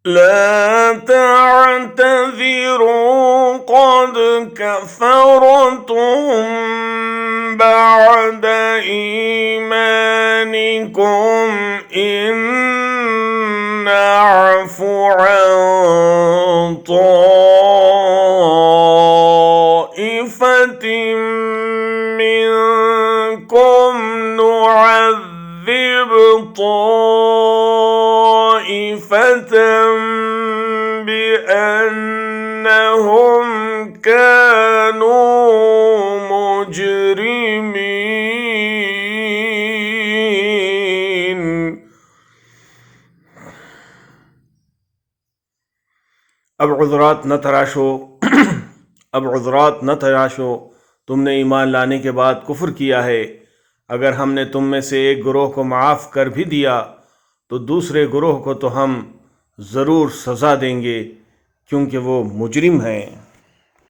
لا تعتذروا قد كفرتم بعد إيمانكم إن نعف عن طائفة منكم نعذب طائفة بأنهم كانوا مجرمين. अब उज़रात न तराशो अब उज़रात न तराशो, तुमने ईमान लाने के बाद कुफ्र किया है। अगर हमने तुम में से एक गुरोह को माफ़ कर भी दिया तो दूसरे गुरोह को तो हम ज़रूर सज़ा देंगे, क्योंकि वो मुजरिम हैं।